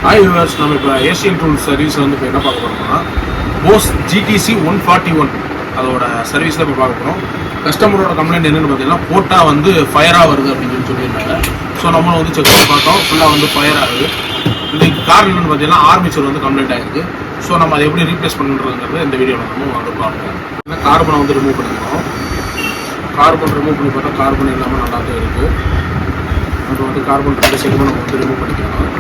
Hi viewers, நம்ம இப்போ Asian tool service வந்து இப்போ என்ன பார்க்க போகிறோம்னா Bosch GDC 141 அதோட சர்வீஸ் தான் இப்போ பார்க்க போகிறோம். கஸ்டமரோட கம்ப்ளைண்ட் என்னென்னு பார்த்தீங்கன்னா போட்டால் வந்து ஃபயராக வருது அப்படின்னு சொல்லியிருந்தாங்க. ஸோ நம்ம வந்து செக் பண்ணி பார்த்தோம், ஃபுல்லாக வந்து ஃபயர் ஆகுது. இதுக்கு காரணம் என்னென்னு பார்த்தீங்கன்னா ஆர்மிச்சர் வந்து கம்ப்ளைண்ட் ஆகிருக்கு. ஸோ நம்ம அதை எப்படி ரீப்ளேஸ் பண்ணுறதுங்கிறது இந்த வீடியோவில் நம்ம வந்து பார்ப்போம். ஏன்னா கார்பனை வந்து ரிமூவ் பண்ணிக்கிறோம். கார்பன் ரிமூவ் பண்ணி பார்த்தா கார்பன் இல்லாமல் நல்லா தான் இருக்குது. அப்புறம் வந்து கார்பன் 2 சைடும் நம்ம வந்து ரிமூவ் பண்ணிக்கலாம்.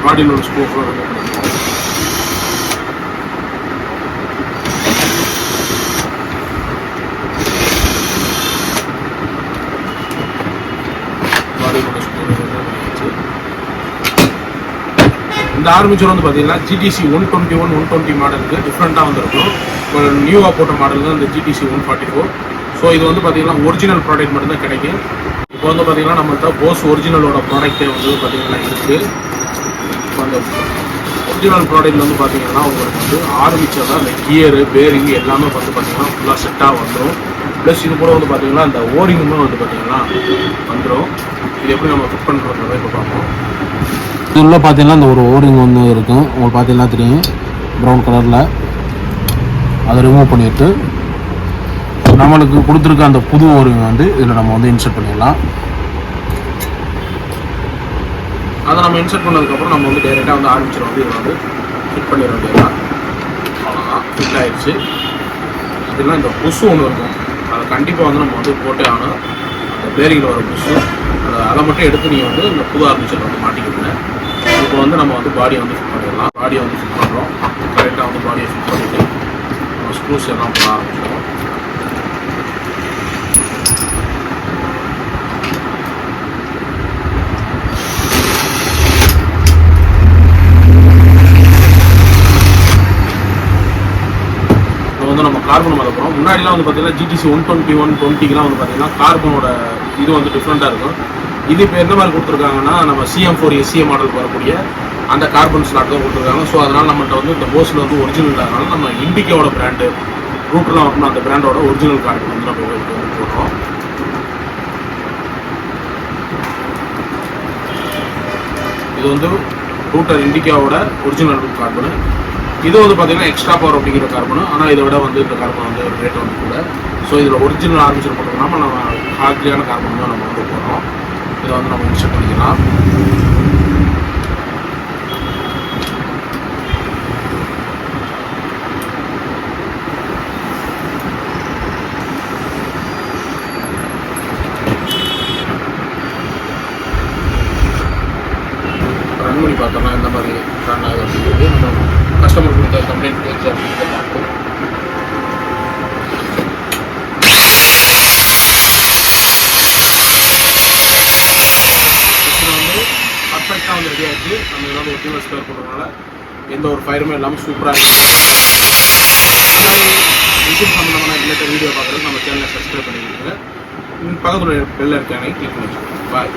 பாடியில் ஒரு ஸ்கோஃபில் ரிமூவ் பண்ணிக்கலாம். பாடியிலோட ஸ்கோஃப் ரிமூவ் பண்ணியாச்சு. இந்த ஆர்மிச்சர் வந்து பார்த்தீங்கன்னா GDC 121 120 மாடலுக்கு டிஃப்ரெண்ட்டாக வந்துருக்கும். இப்போ நியூவாக போட்ட மாடல் தான் இந்த GDC 144. ஸோ இது வந்து பார்த்தீங்கன்னா ஒரிஜினல் ப்ராடக்ட் மட்டும்தான் கிடைக்கும். இப்போ வந்து பார்த்தீங்கன்னா நம்மள்கிட்ட போஸ் ஒரிஜினலோட ப்ராடக்ட்டே வந்து பார்த்தீங்கன்னா இருக்குது. இப்போ அந்த ஒரிஜினல் ப்ராடக்ட் வந்து பார்த்தீங்கன்னா உங்களுக்கு வந்து ஆர்மிச்சர் அந்த கியரு பேரிங் எல்லாமே வந்து பார்த்தீங்கன்னா ஃபுல்லாக செட்டாக வந்துடும். ப்ளஸ் இது கூட வந்து பார்த்தீங்கன்னா இந்த ஓரிங்குமே வந்து பார்த்தீங்கன்னா வந்துடும். இது எப்படி நம்ம ஃபிட் பண்ணுறதுனால இப்போ பார்ப்போம். இதுள்ள பார்த்தீங்கன்னா இந்த ஒரு ஓரிங் வந்து இருக்கும், உங்களுக்கு பார்த்தீங்கன்னா தெரியும் ப்ரௌன் கலரில். அதை ரிமூவ் பண்ணிவிட்டு நம்மளுக்கு கொடுத்துருக்க அந்த புது ஓரிங் வந்து இதில் நம்ம வந்து இன்சர்ட் பண்ணிடலாம். அதை நம்ம இன்சர்ட் பண்ணதுக்கப்புறம் நம்ம வந்து டைரெக்டாக வந்து ஆரம்பிச்சிடும் வந்து இதை வந்து ஃபிட் பண்ணிட வேண்டியதான். அவ்வளோதான், ஃபிட் ஆகிடுச்சு. இதெல்லாம் இந்த புஷு ஒன்று இருக்கும், அதை கண்டிப்பாக வந்து நம்ம வந்து போட்டே ஆகணும். அந்த பேரிங்கில் வர புஷு அதை மட்டும் எடுத்து நீங்கள் வந்து இந்த புது ஆரம்பிச்சர் வந்து மாட்டிக்கிங்க. இப்போ வந்து நம்ம வந்து பாடியை வந்து ஃபிட் பண்ணிடலாம். பாடியை வந்து ஃபிட் பண்ணுறோம். கரெக்டாக வந்து பாடியை ஃபிட் பண்ணிவிட்டு நம்ம ஸ்க்ரூஸ் எல்லாம் போட ஆரம்பிச்சிடும். வந்து நம்ம கார்பன் மேலே போகிறோம். முன்னாடிலாம் வந்து பார்த்தீங்கன்னா GDC 121 120லாம் வந்து பார்த்தீங்கன்னா கார்பனோட இது வந்து டிஃப்ரெண்ட்டாக இருக்கும். இது இப்போ எந்த மாதிரி கொடுத்துருக்காங்கன்னா நம்ம CM4 SCA மாடலுக்கு வரக்கூடிய அந்த கார்பன் ஸ்லாட் தான் கொடுத்துருக்காங்க. ஸோ அதனால் நம்மகிட்ட வந்து இந்த போஸில் வந்து ஒரிஜினல் இல்லாதனால நம்ம இண்டிகாவோட பிராண்டு ரூட்டெலாம் வரணும், அந்த பிராண்டோட ஒரிஜினல் கார்பன் வந்து நம்ம வந்து போடுறோம். இது வந்து ரூட்டர் இண்டிகாவோட ஒரிஜினல் கார்பனு. இது வந்து பார்த்தீங்கன்னா எக்ஸ்ட்ரா பவர் அப்படிங்கிற கார்பனு. ஆனால் இதை விட வந்து இந்த கார்பன் வந்து ரேட் வந்து கூட. ஸோ இதில் ஒரிஜினல் ஆர்மிச்சர் போட்டோம்னா நம்ம ஹார்ட்லியான கார்பன் தான் நம்ம வந்து போடுறோம். இதை வந்து நம்ம இன்ஸ்டால் பண்ணிக்கலாம். ரன் பண்ணி பார்த்தோம்னா இந்த மாதிரி ரன் ஆகுது அப்படிங்கிறது நம்ம கஸ்டமர் கொடுத்த கம்ப்ளைண்ட் பேச்சு அப்படிங்கிறத பார்ப்போம். வந்து பர்ஃபெக்டாக வந்து ரெடி ஆகிடுச்சு. நம்ம ஏதாவது ஒரிஜினல் ஸ்பேர் பண்ணுறதுனால எந்த ஒரு ஃபயருமே இல்லாமல் சூப்பராக இருக்குது. இந்த மாதிரி இன்ஜின் சம்மந்தமான ரிலேட்டட் வீடியோ பார்க்குறது நம்ம சேனலை சப்ஸ்கிரைப் பண்ணிக்கிட்டு பக்கத்தில் பெல் இருக்கானே கிளிக் பண்ணிக்கலாம். பாய்.